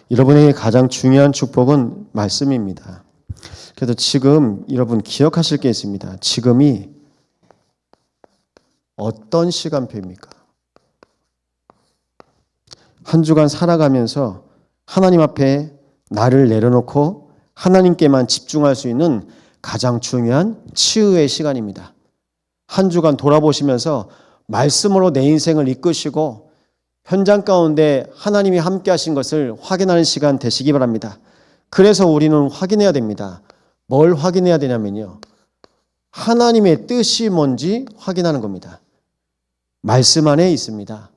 여러분에게 가장 중요한 축복은 말씀입니다. 그래서 지금 여러분 기억하실 게 있습니다. 지금이 어떤 시간표입니까? 한 주간 살아가면서 하나님 앞에 나를 내려놓고 하나님께만 집중할 수 있는 가장 중요한 치유의 시간입니다. 한 주간 돌아보시면서 말씀으로 내 인생을 이끄시고 현장 가운데 하나님이 함께 하신 것을 확인하는 시간 되시기 바랍니다. 그래서 우리는 확인해야 됩니다. 뭘 확인해야 되냐면요. 하나님의 뜻이 뭔지 확인하는 겁니다. 말씀 안에 있습니다.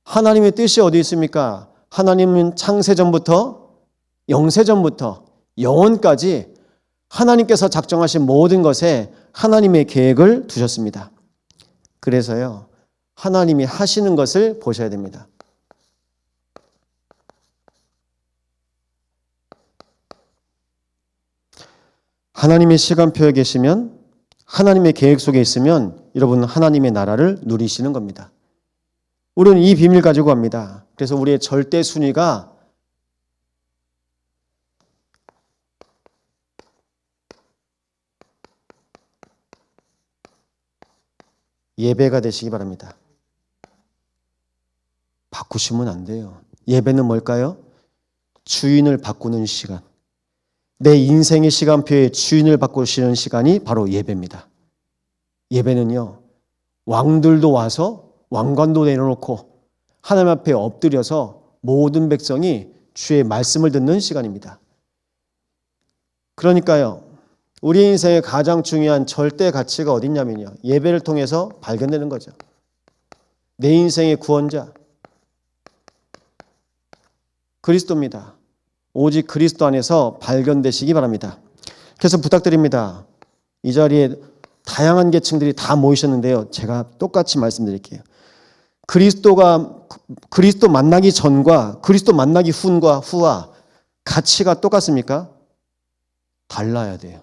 하나님의 뜻이 어디 있습니까? 하나님은 창세전부터 영세전부터 영원까지 하나님께서 작정하신 모든 것에 하나님의 계획을 두셨습니다. 그래서요, 하나님이 하시는 것을 보셔야 됩니다. 하나님의 시간표에 계시면, 하나님의 계획 속에 있으면 여러분은 하나님의 나라를 누리시는 겁니다. 우리는 이 비밀 가지고 갑니다. 그래서 우리의 절대 순위가 예배가 되시기 바랍니다. 바꾸시면 안 돼요. 예배는 뭘까요? 주인을 바꾸는 시간. 내 인생의 시간표에 주인을 바꾸시는 시간이 바로 예배입니다. 예배는요, 왕들도 와서 왕관도 내려놓고 하나님 앞에 엎드려서 모든 백성이 주의 말씀을 듣는 시간입니다. 그러니까요, 우리 인생의 가장 중요한 절대 가치가 어딨냐면요, 예배를 통해서 발견되는 거죠. 내 인생의 구원자 그리스도입니다. 오직 그리스도 안에서 발견되시기 바랍니다. 그래서 부탁드립니다. 이 자리에 다양한 계층들이 다 모이셨는데요. 제가 똑같이 말씀드릴게요. 그리스도 만나기 전과 그리스도 만나기 후와 가치가 똑같습니까? 달라야 돼요.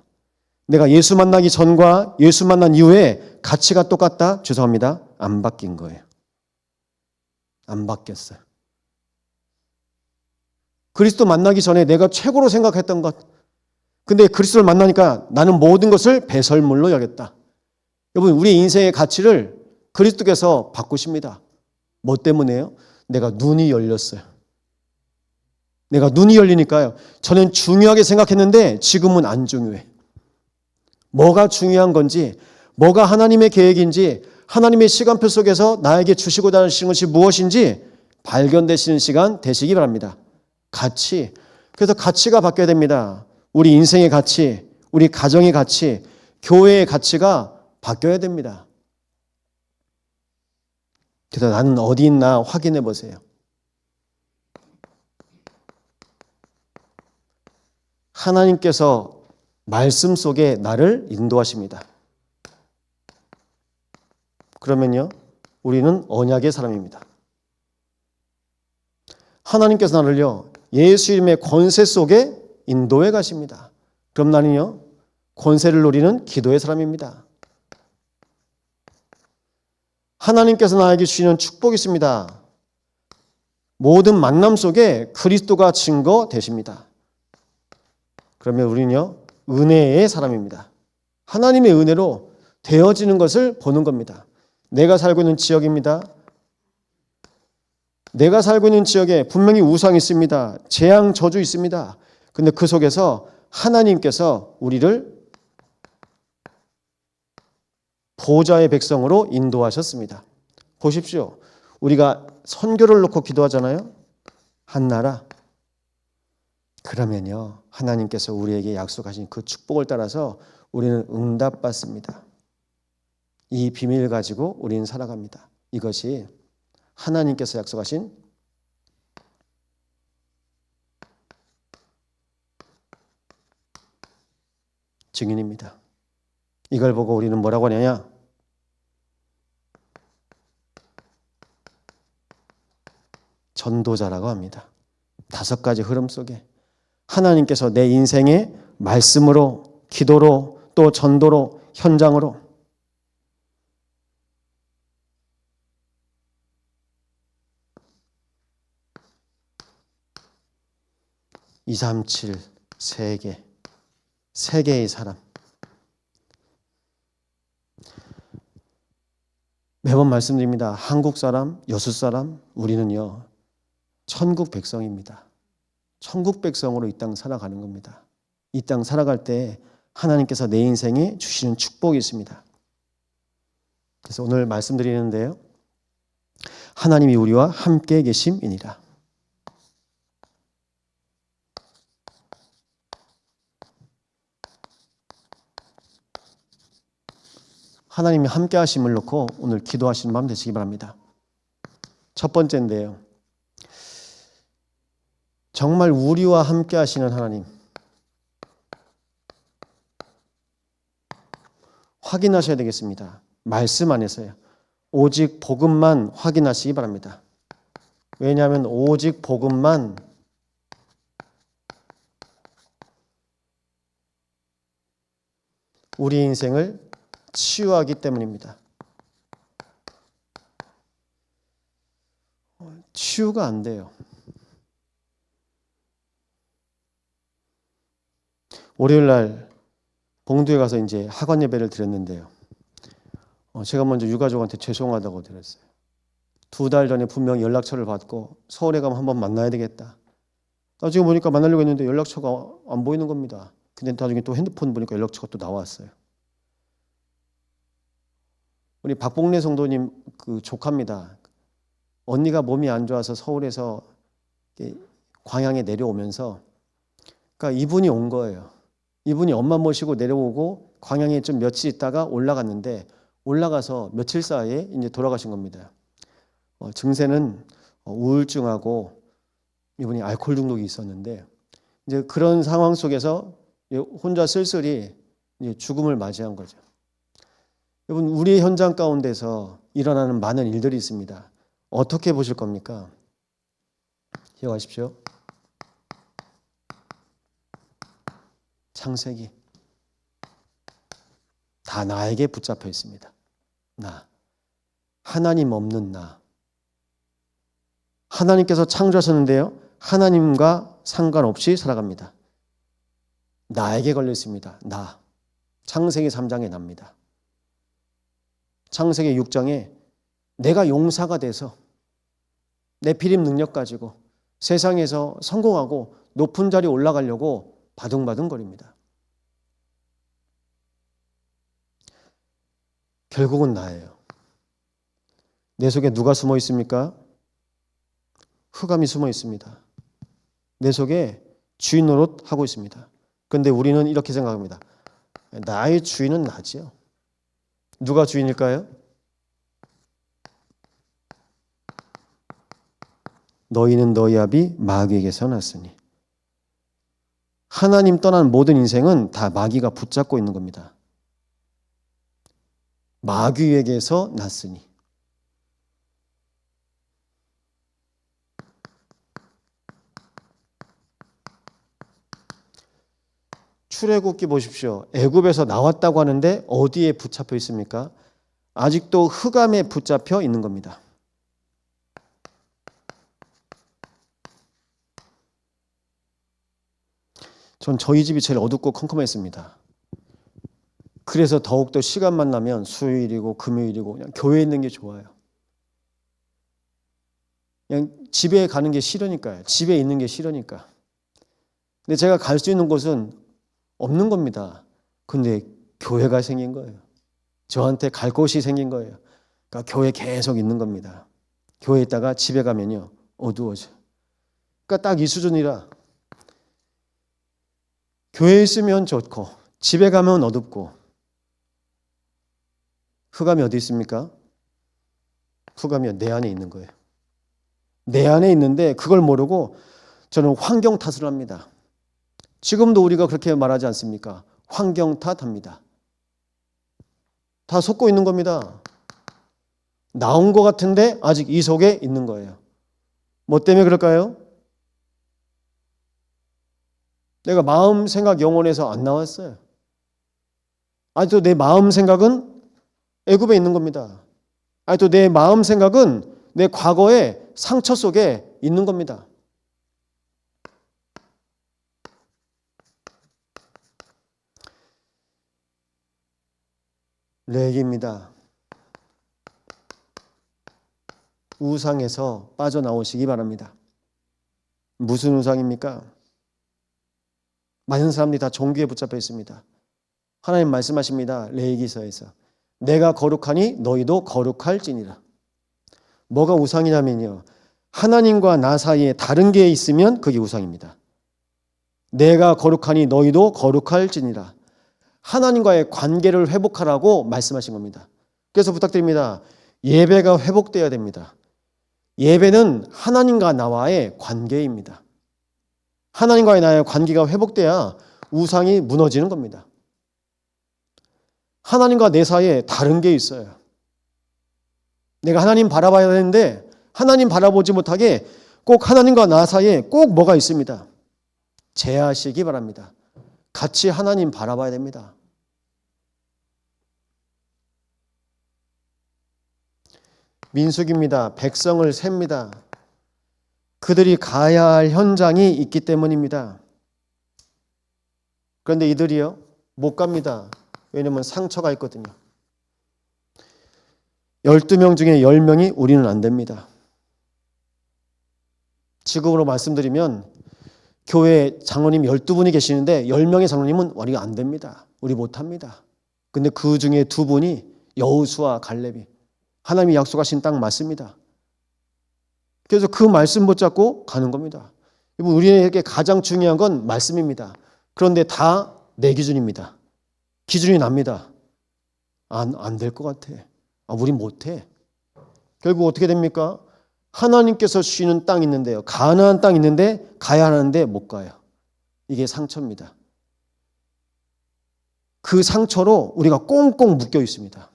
내가 예수 만나기 전과 예수 만난 이후에 가치가 똑같다? 죄송합니다. 안 바뀐 거예요. 안 바뀌었어요. 그리스도 만나기 전에 내가 최고로 생각했던 것, 근데 그리스도를 만나니까 나는 모든 것을 배설물로 여겼다. 여러분, 우리 인생의 가치를 그리스도께서 바꾸십니다. 뭐 때문에요? 내가 눈이 열렸어요. 내가 눈이 열리니까요. 저는 중요하게 생각했는데 지금은 안 중요해. 뭐가 중요한 건지, 뭐가 하나님의 계획인지, 하나님의 시간표 속에서 나에게 주시고자 하시는 것이 무엇인지 발견되시는 시간 되시기 바랍니다. 가치. 그래서 가치가 바뀌어야 됩니다. 우리 인생의 가치, 우리 가정의 가치, 교회의 가치가 바뀌어야 됩니다. 그래서 나는 어디 있나 확인해 보세요. 하나님께서 말씀 속에 나를 인도하십니다. 그러면요, 우리는 언약의 사람입니다. 하나님께서 나를요, 예수 이름의 권세 속에 인도해 가십니다. 그럼 나는요, 권세를 누리는 기도의 사람입니다. 하나님께서 나에게 주시는 축복이 있습니다. 모든 만남 속에 그리스도가 증거 되십니다. 그러면 우리는요, 은혜의 사람입니다. 하나님의 은혜로 되어지는 것을 보는 겁니다. 내가 살고 있는 지역입니다. 내가 살고 있는 지역에 분명히 우상이 있습니다. 재앙, 저주 있습니다. 근데 그 속에서 하나님께서 우리를 보좌의 백성으로 인도하셨습니다. 보십시오. 우리가 선교를 놓고 기도하잖아요. 한 나라. 그러면요, 하나님께서 우리에게 약속하신 그 축복을 따라서 우리는 응답받습니다. 이 비밀을 가지고 우리는 살아갑니다. 이것이 하나님께서 약속하신 증인입니다. 이걸 보고 우리는 뭐라고 하냐냐? 전도자라고 합니다. 5가지 흐름 속에 하나님께서 내 인생의 말씀으로, 기도로, 또 전도로, 현장으로 237, 3개. 3개의 사람. 매번 말씀드립니다. 한국 사람, 여수 사람, 우리는요, 천국 백성입니다. 천국 백성으로 이 땅 살아가는 겁니다. 이 땅 살아갈 때 하나님께서 내 인생에 주시는 축복이 있습니다. 그래서 오늘 말씀드리는데요. 하나님이 우리와 함께 계심이니라. 하나님이 함께 하심을 놓고 오늘 기도하시는 마음 되시기 바랍니다. 첫 번째인데요. 정말 우리와 함께 하시는 하나님. 확인하셔야 되겠습니다. 말씀 안에서요. 오직 복음만 확인하시기 바랍니다. 왜냐하면 오직 복음만 우리 인생을 치유하기 때문입니다. 치유가 안 돼요. 월요일 날 봉두에 가서 이제 학원 예배를 드렸는데요. 제가 먼저 유가족한테 죄송하다고 드렸어요. 2달 전에 분명히 연락처를 받고 서울에 가면 한번 만나야 되겠다. 나중에 보니까 만나려고 했는데 연락처가 안 보이는 겁니다. 근데 나중에 또 핸드폰 보니까 연락처가 또 나왔어요. 우리 박봉래 성도님 그 조카입니다. 언니가 몸이 안 좋아서 서울에서 광양에 내려오면서 그러니까 이분이 온 거예요. 이분이 엄마 모시고 내려오고 광양에 좀 며칠 있다가 올라갔는데 올라가서 며칠 사이에 이제 돌아가신 겁니다. 증세는 우울증하고 이분이 알코올 중독이 있었는데 이제 그런 상황 속에서 혼자 쓸쓸히 이제 죽음을 맞이한 거죠. 여러분, 우리의 현장 가운데서 일어나는 많은 일들이 있습니다. 어떻게 보실 겁니까? 기억하십시오. 창세기. 다 나에게 붙잡혀 있습니다. 나. 하나님 없는 나. 하나님께서 창조하셨는데요. 하나님과 상관없이 살아갑니다. 나에게 걸려 있습니다. 나. 창세기 3장에 납니다. 창세기 6장에 내가 용사가 돼서 내 필임 능력 가지고 세상에서 성공하고 높은 자리에 올라가려고 바둥바둥거립니다. 결국은 나예요. 내 속에 누가 숨어 있습니까? 흑암이 숨어 있습니다. 내 속에 주인 노릇 하고 있습니다. 그런데 우리는 이렇게 생각합니다. 나의 주인은 나지요. 누가 주인일까요? 너희는 너희 아비 마귀에게서 났으니. 하나님 떠난 모든 인생은 다 마귀가 붙잡고 있는 겁니다. 마귀에게서 났으니. 출애굽기 보십시오. 애굽에서 나왔다고 하는데 어디에 붙잡혀 있습니까? 아직도 흑암에 붙잡혀 있는 겁니다. 전 저희 집이 제일 어둡고 컴컴했습니다. 그래서 더욱더 시간만 나면 수요일이고 금요일이고 그냥 교회에 있는 게 좋아요. 그냥 집에 가는 게 싫으니까요. 집에 있는 게 싫으니까. 근데 제가 갈 수 있는 곳은 없는 겁니다. 근데 교회가 생긴 거예요. 저한테 갈 곳이 생긴 거예요. 그러니까 교회 계속 있는 겁니다. 교회에 있다가 집에 가면요. 어두워져. 그러니까 딱 이 수준이라 교회에 있으면 좋고 집에 가면 어둡고. 흑암이 어디 있습니까? 흑암이 내 안에 있는 거예요. 내 안에 있는데 그걸 모르고 저는 환경 탓을 합니다. 지금도 우리가 그렇게 말하지 않습니까? 환경 탓합니다. 다 속고 있는 겁니다. 나온 것 같은데 아직 이 속에 있는 거예요. 뭐 때문에 그럴까요? 내가 마음, 생각, 영혼에서 안 나왔어요. 아직도 내 마음, 생각은 애굽에 있는 겁니다. 아직도 내 마음, 생각은 내 과거의 상처 속에 있는 겁니다. 렉입니다. 우상에서 빠져나오시기 바랍니다. 무슨 우상입니까? 많은 사람들이 다 종교에 붙잡혀 있습니다. 하나님 말씀하십니다. 레위기서에서 내가 거룩하니 너희도 거룩할지니라. 뭐가 우상이냐면요, 하나님과 나 사이에 다른 게 있으면 그게 우상입니다. 내가 거룩하니 너희도 거룩할지니라. 하나님과의 관계를 회복하라고 말씀하신 겁니다. 그래서 부탁드립니다. 예배가 회복되어야 됩니다. 예배는 하나님과 나와의 관계입니다. 하나님과의 나의 관계가 회복돼야 우상이 무너지는 겁니다. 하나님과 내 사이에 다른 게 있어요. 내가 하나님 바라봐야 되는데 하나님 바라보지 못하게 꼭 하나님과 나 사이에 꼭 뭐가 있습니다. 제하시기 바랍니다. 같이 하나님 바라봐야 됩니다. 민수기입니다. 백성을 셉니다. 그들이 가야 할 현장이 있기 때문입니다. 그런데 이들이요, 못 갑니다. 왜냐하면 상처가 있거든요. 12명 중에 10명이 우리는 안 됩니다. 지금으로 말씀드리면 교회 장로님 12분이 계시는데 10명의 장로님은 우리가 안 됩니다. 우리 못합니다. 근데 그 중에 2분이 여호수아 갈렙이 하나님이 약속하신 땅 맞습니다. 그래서 그 말씀 붙잡고 가는 겁니다. 우리에게 가장 중요한 건 말씀입니다. 그런데 다 내 기준입니다. 기준이 납니다. 안 될 것 같아. 우린 못해. 결국 어떻게 됩니까? 하나님께서 주시는 땅이 있는데요, 가나안 땅이 있는데 가야 하는데 못 가요. 이게 상처입니다. 그 상처로 우리가 꽁꽁 묶여 있습니다.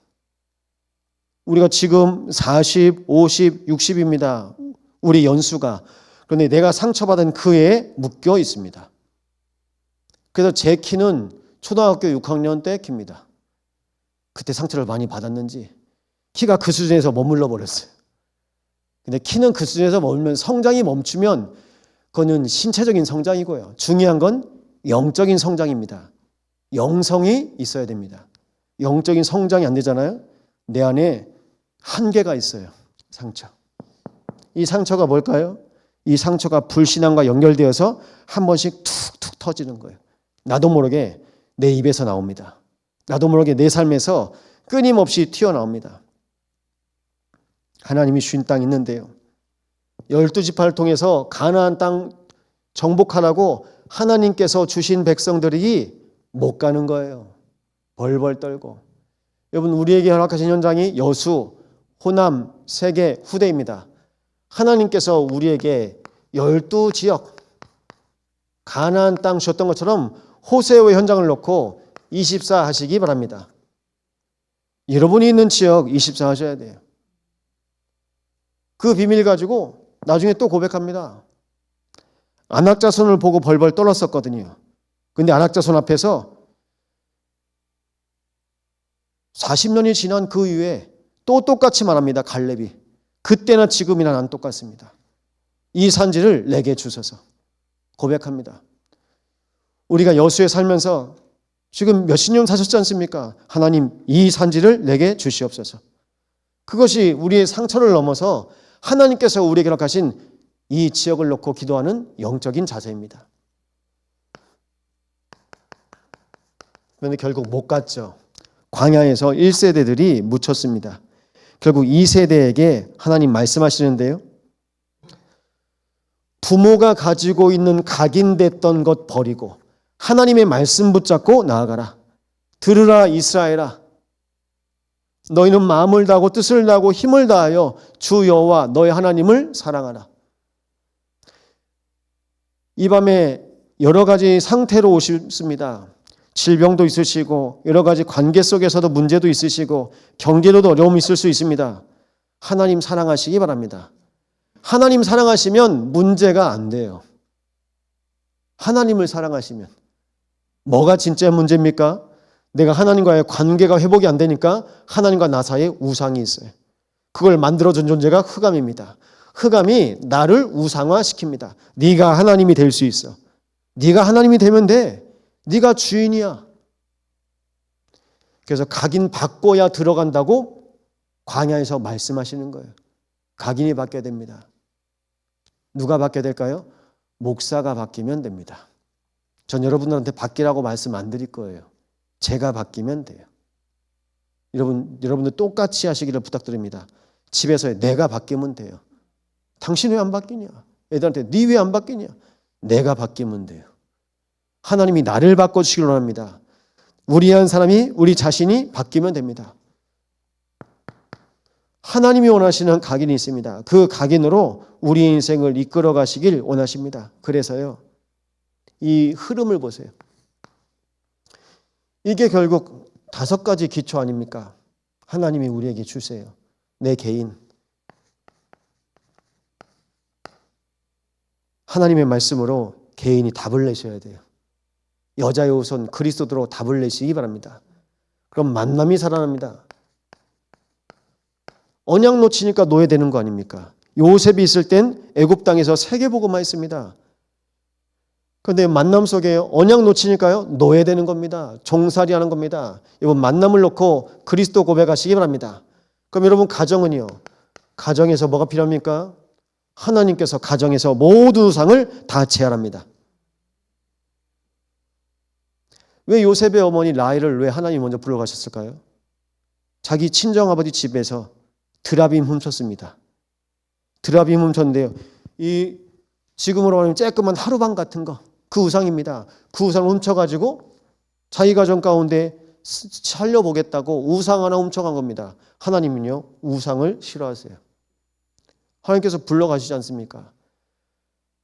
우리가 지금 40, 50, 60입니다. 우리 연수가. 그런데 내가 상처받은 그 해에 묶여 있습니다. 그래서 제 키는 초등학교 6학년 때 키입니다. 그때 상처를 많이 받았는지 키가 그 수준에서 머물러 버렸어요. 근데 키는 그 수준에서 머물면 성장이 멈추면 그거는 신체적인 성장이고요. 중요한 건 영적인 성장입니다. 영성이 있어야 됩니다. 영적인 성장이 안 되잖아요. 내 안에 한계가 있어요. 상처. 이 상처가 뭘까요? 이 상처가 불신앙과 연결되어서 한 번씩 툭툭 터지는 거예요. 나도 모르게 내 입에서 나옵니다. 나도 모르게 내 삶에서 끊임없이 튀어나옵니다. 하나님이 주신 땅이 있는데요, 12지파를 통해서 가나안 땅 정복하라고 하나님께서 주신 백성들이 못 가는 거예요. 벌벌 떨고. 여러분, 우리에게 허락하신 현장이 여수, 호남, 세계, 후대입니다. 하나님께서 우리에게 12지역 가나안 땅 주셨던 것처럼 호세오의 현장을 놓고 24 하시기 바랍니다. 여러분이 있는 지역 24 하셔야 돼요. 그 비밀 가지고 나중에 또 고백합니다. 안악자손을 보고 벌벌 떨었었거든요. 근데 안악자손 앞에서 40년이 지난 그 이후에 또 똑같이 말합니다. 갈렙이. 그때나 지금이나 난 똑같습니다. 이 산지를 내게 주소서. 고백합니다. 우리가 여수에 살면서 지금 몇십 년 사셨지 않습니까? 하나님, 이 산지를 내게 주시옵소서. 그것이 우리의 상처를 넘어서 하나님께서 우리에게 허락하신 이 지역을 놓고 기도하는 영적인 자세입니다. 그런데 결국 못 갔죠. 광야에서 1세대들이 묻혔습니다. 결국 2세대에게 하나님 말씀하시는데요, 부모가 가지고 있는 각인됐던 것 버리고 하나님의 말씀 붙잡고 나아가라. 들으라 이스라엘아, 너희는 마음을 다하고 뜻을 다하고 힘을 다하여 주 여호와 너의 하나님을 사랑하라. 이 밤에 여러 가지 상태로 오십니다. 질병도 있으시고 여러 가지 관계 속에서도 문제도 있으시고 경제로도 어려움이 있을 수 있습니다. 하나님 사랑하시기 바랍니다. 하나님 사랑하시면 문제가 안 돼요. 하나님을 사랑하시면. 뭐가 진짜 문제입니까? 내가 하나님과의 관계가 회복이 안 되니까 하나님과 나 사이에 우상이 있어요. 그걸 만들어준 존재가 흑암입니다. 흑암이 나를 우상화시킵니다. 네가 하나님이 될 수 있어. 네가 하나님이 되면 돼. 네가 주인이야. 그래서 각인 바꿔야 들어간다고 광야에서 말씀하시는 거예요. 각인이 바뀌어야 됩니다. 누가 바뀌어야 될까요? 목사가 바뀌면 됩니다. 전 여러분들한테 바뀌라고 말씀 안 드릴 거예요. 제가 바뀌면 돼요. 여러분들 똑같이 하시기를 부탁드립니다. 집에서 내가 바뀌면 돼요. 당신 왜 안 바뀌냐? 애들한테 네 왜 안 바뀌냐? 내가 바뀌면 돼요. 하나님이 나를 바꿔주시길 원합니다. 우리 한 사람이 우리 자신이 바뀌면 됩니다. 하나님이 원하시는 각인이 있습니다. 그 각인으로 우리 인생을 이끌어 가시길 원하십니다. 그래서요, 이 흐름을 보세요. 이게 결국 5가지 기초 아닙니까? 하나님이 우리에게 주세요. 내 개인. 하나님의 말씀으로 개인이 답을 내셔야 돼요. 여자의 우선 그리스도로 답을 내시기 바랍니다. 그럼 만남이 살아납니다. 언약 놓치니까 노예되는 거 아닙니까? 요셉이 있을 땐 애굽 땅에서 세계복음만 했습니다. 그런데 만남 속에 언약 놓치니까요 노예되는 겁니다. 종살이 하는 겁니다. 여러분 만남을 놓고 그리스도 고백하시기 바랍니다. 그럼 여러분 가정은요, 가정에서 뭐가 필요합니까? 하나님께서 가정에서 모든 우상을 다 제할합니다. 왜 요셉의 어머니 라헬을 왜 하나님이 먼저 불러가셨을까요? 자기 친정아버지 집에서 드라빔 훔쳤습니다. 드라빔 훔쳤는데요, 이 지금으로 말하면 쬐끄만 하루방 같은 거, 그 우상입니다. 그 우상을 훔쳐가지고 자기 가정 가운데 살려보겠다고 우상 하나 훔쳐간 겁니다. 하나님은요 우상을 싫어하세요. 하나님께서 불러가시지 않습니까?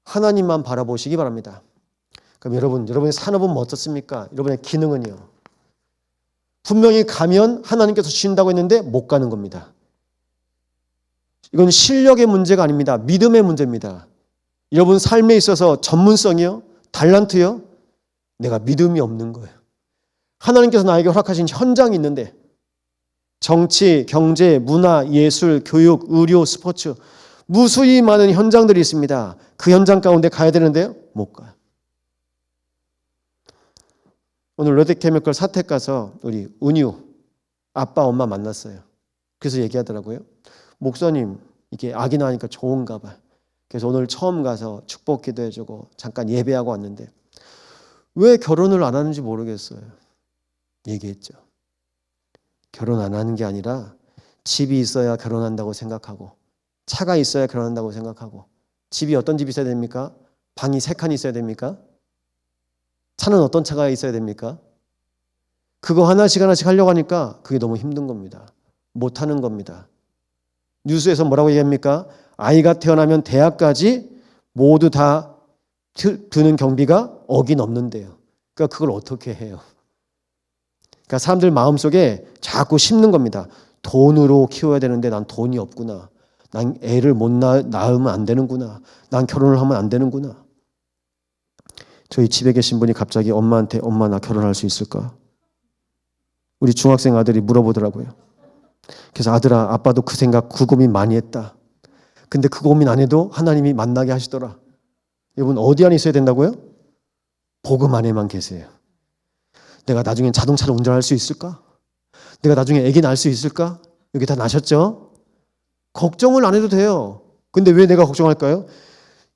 하나님만 바라보시기 바랍니다. 그럼 여러분의 산업은 뭐 어떻습니까? 여러분의 기능은요, 분명히 가면 하나님께서 주신다고 했는데 못 가는 겁니다. 이건 실력의 문제가 아닙니다. 믿음의 문제입니다. 여러분 삶에 있어서 전문성이요, 달란트요, 내가 믿음이 없는 거예요. 하나님께서 나에게 허락하신 현장이 있는데 정치, 경제, 문화, 예술, 교육, 의료, 스포츠 무수히 많은 현장들이 있습니다. 그 현장 가운데 가야 되는데요, 못 가요. 오늘 롯데케미컬 사택 가서 우리 은유 아빠 엄마 만났어요. 그래서 얘기하더라고요. 목사님 이게 아기 낳으니까 좋은가 봐요. 그래서 오늘 처음 가서 축복 기도해주고 잠깐 예배하고 왔는데 왜 결혼을 안 하는지 모르겠어요. 얘기했죠. 결혼 안 하는 게 아니라 집이 있어야 결혼한다고 생각하고 차가 있어야 결혼한다고 생각하고, 집이 어떤 집이 있어야 됩니까? 방이 3칸이 있어야 됩니까? 차는 어떤 차가 있어야 됩니까? 그거 하나씩 하려고 하니까 그게 너무 힘든 겁니다. 못하는 겁니다. 뉴스에서 뭐라고 얘기합니까? 아이가 태어나면 대학까지 모두 다 드는 경비가 억이 넘는데요. 그러니까 그걸 어떻게 해요? 그러니까 사람들 마음속에 자꾸 심는 겁니다. 돈으로 키워야 되는데 난 돈이 없구나. 난 애를 못 낳으면 안 되는구나. 난 결혼을 하면 안 되는구나. 저희 집에 계신 분이 갑자기 엄마한테 엄마 나 결혼할 수 있을까? 우리 중학생 아들이 물어보더라고요. 그래서 아들아, 아빠도 그 생각, 그 고민 많이 했다. 근데 그 고민 안 해도 하나님이 만나게 하시더라. 여러분 어디 안에 있어야 된다고요? 복음 안에만 계세요. 내가 나중엔 자동차를 운전할 수 있을까? 내가 나중에 아기 낳을 수 있을까? 여기 다 나셨죠? 걱정을 안 해도 돼요. 근데 왜 내가 걱정할까요?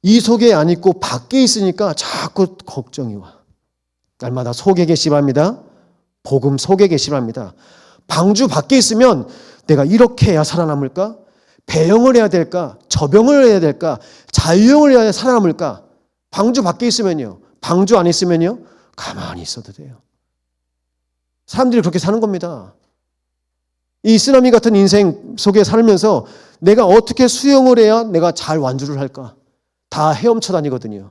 이 속에 안 있고 밖에 있으니까 자꾸 걱정이 와. 날마다 속에 계시 바랍니다. 복음 속에 계시 바랍니다. 방주 밖에 있으면 내가 이렇게 해야 살아남을까? 배영을 해야 될까? 저병을 해야 될까? 자유형을 해야 살아남을까? 방주 밖에 있으면요. 방주 안에 있으면요. 가만히 있어도 돼요. 사람들이 그렇게 사는 겁니다. 이 쓰나미 같은 인생 속에 살면서 내가 어떻게 수영을 해야 내가 잘 완주를 할까? 다 헤엄쳐 다니거든요.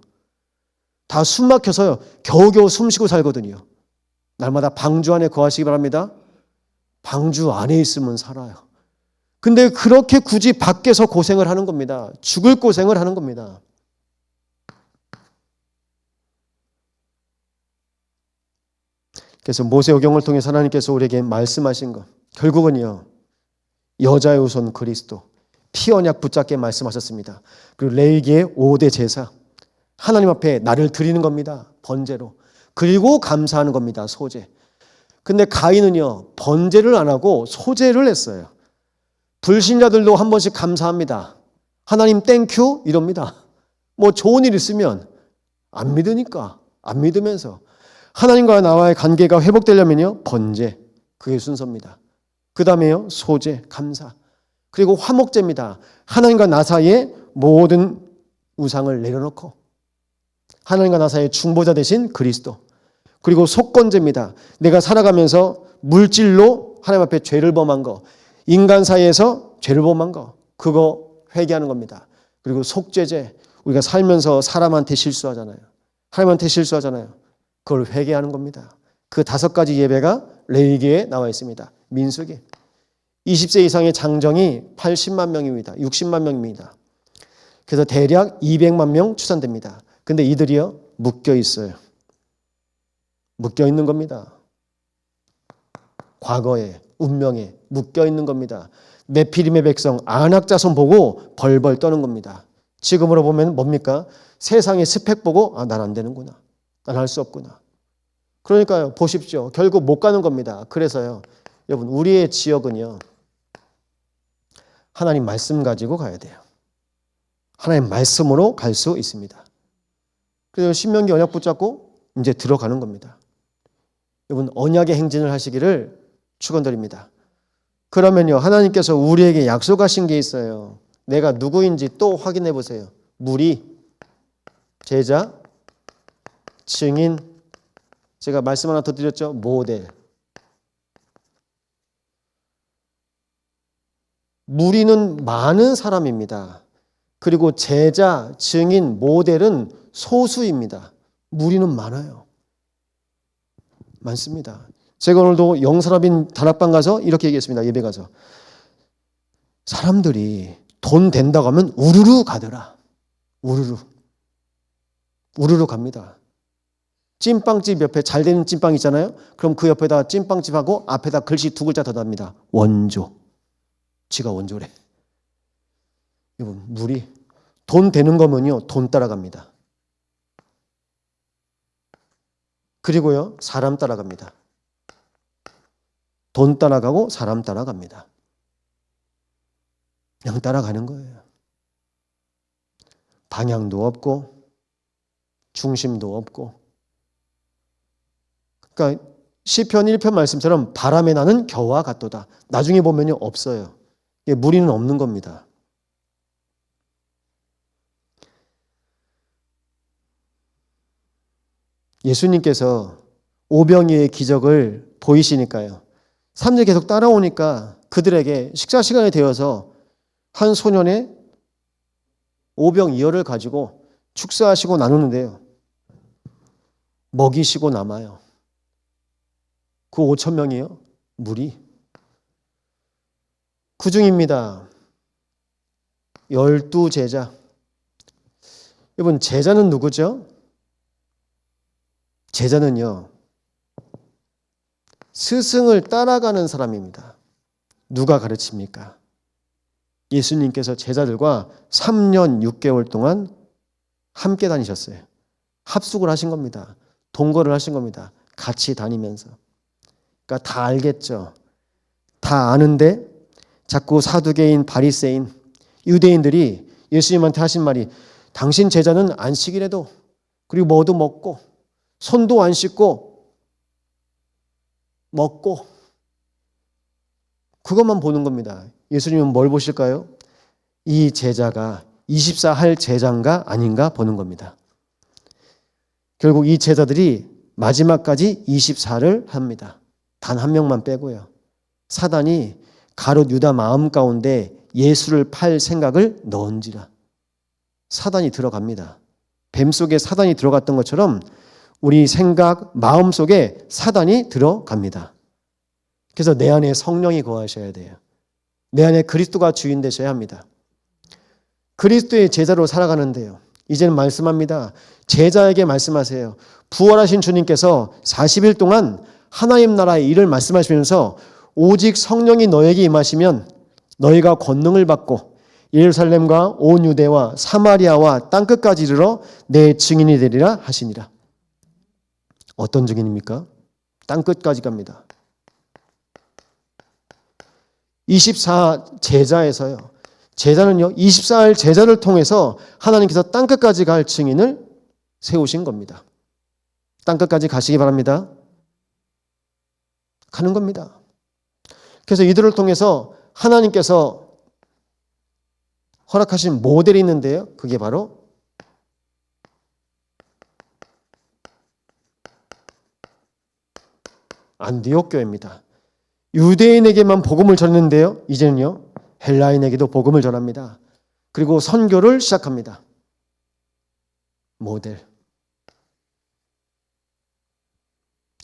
다 숨 막혀서요. 겨우겨우 숨 쉬고 살거든요. 날마다 방주 안에 거하시기 바랍니다. 방주 안에 있으면 살아요. 근데 그렇게 굳이 밖에서 고생을 하는 겁니다. 죽을 고생을 하는 겁니다. 그래서 모세오경을 통해서 하나님께서 우리에게 말씀하신 것, 결국은요, 여자의 우선 그리스도, 피 언약 붙잡게 말씀하셨습니다. 그리고 레위기의 5대 제사, 하나님 앞에 나를 드리는 겁니다. 번제로. 그리고 감사하는 겁니다. 소제. 근데 가인은요, 번제를 안 하고 소제를 했어요. 불신자들도 한 번씩 감사합니다. 하나님 땡큐 이럽니다. 뭐 좋은 일 있으면 안 믿으니까, 안 믿으면서 하나님과 나와의 관계가 회복되려면요, 번제, 그게 순서입니다. 그 다음에요, 소제, 감사. 그리고 화목제입니다. 하나님과 나 사이에 모든 우상을 내려놓고 하나님과 나 사이의 중보자 되신 그리스도. 그리고 속건제입니다. 내가 살아가면서 물질로 하나님 앞에 죄를 범한 거, 인간 사이에서 죄를 범한 거, 그거 회개하는 겁니다. 그리고 속죄제, 우리가 살면서 사람한테 실수하잖아요. 하나님한테 실수하잖아요. 그걸 회개하는 겁니다. 그 5가지 예배가 레위기에 나와 있습니다. 민수기. 20세 이상의 장정이 80만 명입니다. 60만 명입니다. 그래서 대략 200만 명 추산됩니다. 근데 이들이요, 묶여 있어요. 묶여 있는 겁니다. 과거에, 운명에 묶여 있는 겁니다. 네피림의 백성 아낙 자손 보고 벌벌 떠는 겁니다. 지금으로 보면 뭡니까? 세상의 스펙 보고 난 안 되는구나. 난 할 수 없구나. 그러니까요, 보십시오. 결국 못 가는 겁니다. 그래서요, 여러분, 우리의 지역은요, 하나님 말씀 가지고 가야 돼요. 하나님 말씀으로 갈 수 있습니다. 그래서 신명기 언약 붙잡고 이제 들어가는 겁니다. 여러분, 언약의 행진을 하시기를 축원드립니다. 그러면요, 하나님께서 우리에게 약속하신 게 있어요. 내가 누구인지 또 확인해 보세요. 무리, 제자, 증인, 제가 말씀 하나 더 드렸죠. 모델. 무리는 많은 사람입니다. 그리고 제자, 증인, 모델은 소수입니다. 무리는 많아요. 많습니다. 제가 오늘도 영사랍인 다락방 가서 이렇게 얘기했습니다. 예배 가서. 사람들이 돈 된다고 하면 우르르 가더라. 우르르. 우르르 갑니다. 찐빵집 옆에 잘 되는 찐빵 있잖아요. 그럼 그 옆에다 찐빵집하고 앞에다 글씨 2글자 더 답니다. 원조. 지가 원조래. 여러분, 무리. 돈 되는 거면요, 돈 따라갑니다. 그리고요, 사람 따라갑니다. 돈 따라가고 사람 따라갑니다. 그냥 따라가는 거예요. 방향도 없고 중심도 없고. 그러니까 시편 1편 말씀처럼 바람에 나는 겨와 같도다. 나중에 보면요, 없어요. 무리는 없는 겁니다. 예수님께서 오병이의 기적을 보이시니까요, 사람들이 계속 따라오니까 그들에게 식사 시간이 되어서 한 소년의 오병이어를 가지고 축사하시고 나누는데요, 먹이시고 남아요. 그 5천 명이요, 무리. 그 중입니다. 12제자. 여러분, 제자는 누구죠? 제자는요, 스승을 따라가는 사람입니다. 누가 가르칩니까? 예수님께서 제자들과 3년 6개월 동안 함께 다니셨어요. 합숙을 하신 겁니다. 동거를 하신 겁니다. 같이 다니면서. 그러니까 다 알겠죠. 다 아는데 자꾸 사두개인, 바리새인, 유대인들이 예수님한테 하신 말이, 당신 제자는 안식일에도, 그리고 뭐도 먹고 손도 안 씻고 먹고, 그것만 보는 겁니다. 예수님은 뭘 보실까요? 이 제자가 24 할 제자인가 아닌가 보는 겁니다. 결국 이 제자들이 마지막까지 24를 합니다. 단 한 명만 빼고요. 사단이 가롯 유다 마음 가운데 예수를 팔 생각을 넣은지라. 사단이 들어갑니다. 뱀 속에 사단이 들어갔던 것처럼 우리 생각, 마음 속에 사단이 들어갑니다. 그래서 내 안에 성령이 거하셔야 돼요. 내 안에 그리스도가 주인 되셔야 합니다. 그리스도의 제자로 살아가는데요, 이제는 말씀합니다. 제자에게 말씀하세요. 부활하신 주님께서 40일 동안 하나님 나라의 일을 말씀하시면서 오직 성령이 너에게 임하시면 너희가 권능을 받고 예루살렘과 온 유대와 사마리아와 땅끝까지 이르러 내 증인이 되리라 하시니라. 어떤 증인입니까? 땅끝까지 갑니다. 24 제자에서요. 제자는요, 24일 제자를 통해서 하나님께서 땅끝까지 갈 증인을 세우신 겁니다. 땅끝까지 가시기 바랍니다. 가는 겁니다. 그래서 이들을 통해서 하나님께서 허락하신 모델이 있는데요. 그게 바로 안디옥 교회입니다. 유대인에게만 복음을 전했는데요. 이제는요. 헬라인에게도 복음을 전합니다. 그리고 선교를 시작합니다. 모델.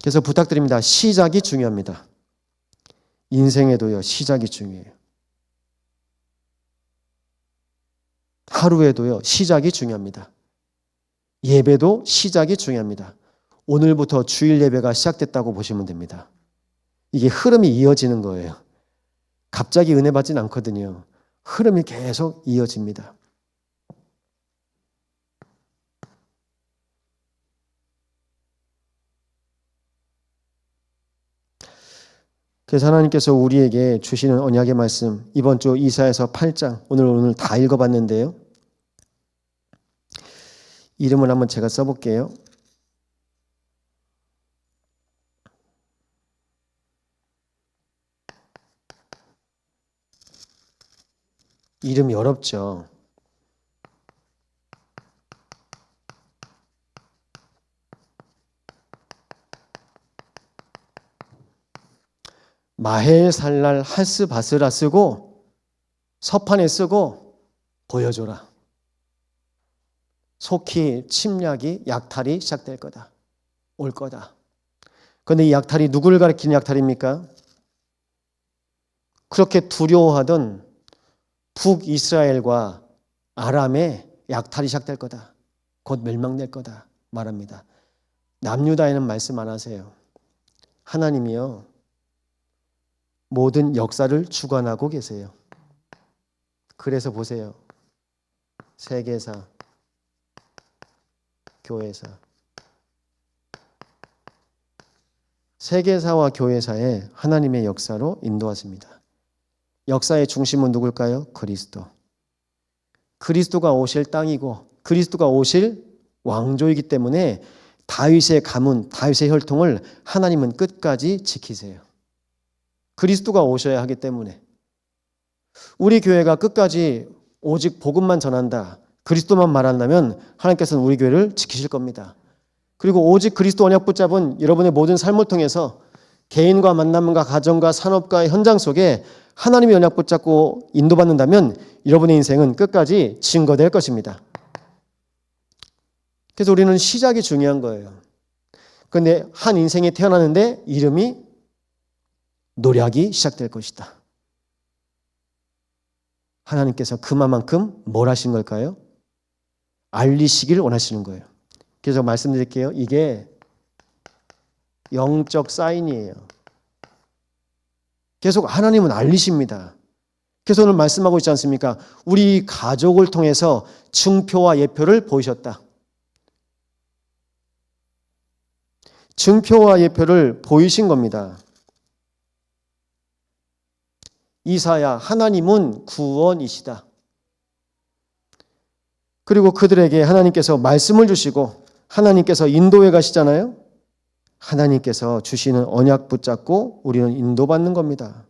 그래서 부탁드립니다. 시작이 중요합니다. 인생에도요. 시작이 중요해요. 하루에도요. 시작이 중요합니다. 예배도 시작이 중요합니다. 오늘부터 주일 예배가 시작됐다고 보시면 됩니다. 이게 흐름이 이어지는 거예요. 갑자기 은혜 받진 않거든요. 흐름이 계속 이어집니다. 그래서 하나님께서 우리에게 주시는 언약의 말씀, 이번 주 이사야서 8장, 오늘 다 읽어봤는데요. 이름을 한번 제가 써볼게요. 이름이 어렵죠. 마헬살랄 하스바스라 쓰고 서판에 쓰고 보여줘라. 속히 침략이 약탈이 시작될 거다. 올 거다. 그런데 이 약탈이 누구를 가리키는 약탈입니까? 그렇게 두려워하던 북이스라엘과 아람의 약탈이 시작될 거다. 곧 멸망될 거다 말합니다. 남유다에는 말씀 안 하세요. 하나님이요. 모든 역사를 주관하고 계세요. 그래서 보세요. 세계사, 교회사. 세계사와 교회사에 하나님의 역사로 인도하십니다. 역사의 중심은 누굴까요? 그리스도. 그리스도가 오실 땅이고 그리스도가 오실 왕조이기 때문에 다윗의 가문, 다윗의 혈통을 하나님은 끝까지 지키세요. 그리스도가 오셔야 하기 때문에 우리 교회가 끝까지 오직 복음만 전한다. 그리스도만 말한다면 하나님께서는 우리 교회를 지키실 겁니다. 그리고 오직 그리스도 언약 붙잡은 여러분의 모든 삶을 통해서 개인과 만남과 가정과 산업과 현장 속에 하나님의 언약 붙잡고 인도받는다면 여러분의 인생은 끝까지 증거될 것입니다. 그래서 우리는 시작이 중요한 거예요. 그런데 한 인생이 태어나는데 이름이 노력이 시작될 것이다. 하나님께서 그만큼 뭘 하신 걸까요? 알리시길 원하시는 거예요. 그래서 말씀드릴게요. 이게 영적 사인이에요. 계속 하나님은 알리십니다. 그래서 오늘 말씀하고 있지 않습니까? 우리 가족을 통해서 증표와 예표를 보이셨다. 증표와 예표를 보이신 겁니다. 이사야, 하나님은 구원이시다. 그리고 그들에게 하나님께서 말씀을 주시고 하나님께서 인도해 가시잖아요. 하나님께서 주시는 언약 붙잡고 우리는 인도받는 겁니다.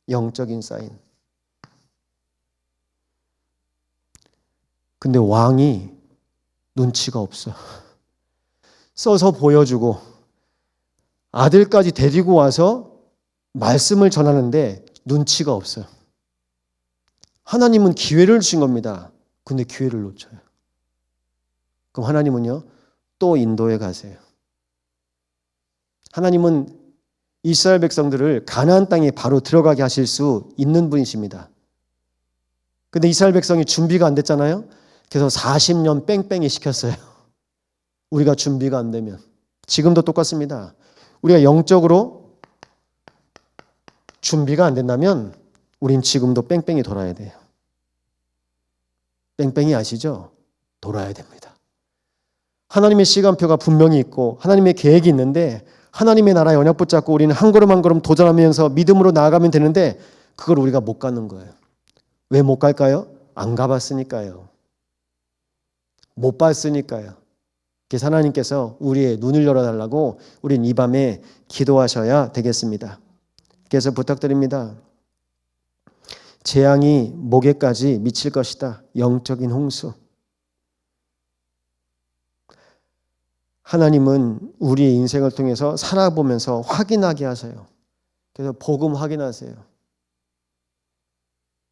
영적인 사인. 근데 왕이 눈치가 없어. 써서 보여주고 아들까지 데리고 와서 말씀을 전하는데 눈치가 없어요. 하나님은 기회를 주신 겁니다. 근데 기회를 놓쳐요. 그럼 하나님은요, 또 인도에 가세요. 하나님은 이스라엘 백성들을 가나안 땅에 바로 들어가게 하실 수 있는 분이십니다. 근데 이스라엘 백성이 준비가 안 됐잖아요. 그래서 40년 뺑뺑이 시켰어요. 우리가 준비가 안 되면. 지금도 똑같습니다. 우리가 영적으로 준비가 안 된다면 우린 지금도 뺑뺑이 돌아야 돼요. 뺑뺑이 아시죠? 돌아야 됩니다. 하나님의 시간표가 분명히 있고 하나님의 계획이 있는데 하나님의 나라의 언약 붙잡고 우리는 한 걸음 한 걸음 도전하면서 믿음으로 나아가면 되는데 그걸 우리가 못 가는 거예요. 왜 못 갈까요? 안 가봤으니까요. 못 봤으니까요. 그래서 하나님께서 우리의 눈을 열어달라고 우린 이 밤에 기도하셔야 되겠습니다. 그래서 부탁드립니다. 재앙이 목에까지 미칠 것이다. 영적인 홍수. 하나님은 우리의 인생을 통해서 살아보면서 확인하게 하세요. 그래서 복음 확인하세요.